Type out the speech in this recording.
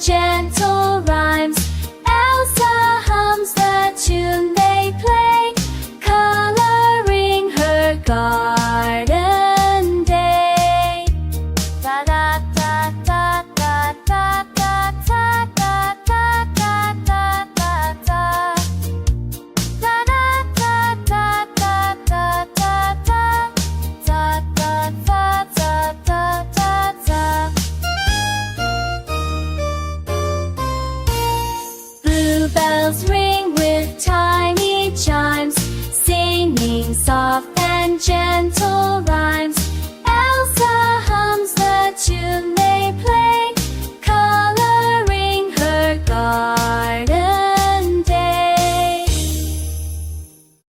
gentle rhymes. Elsa hums the tune they play, coloring her garden day. Da da da da da da da da da da da da da da. Da da da da da da da da. Da da da da da da da. Bluebells ring with tiny chimes, singing soft and gentle.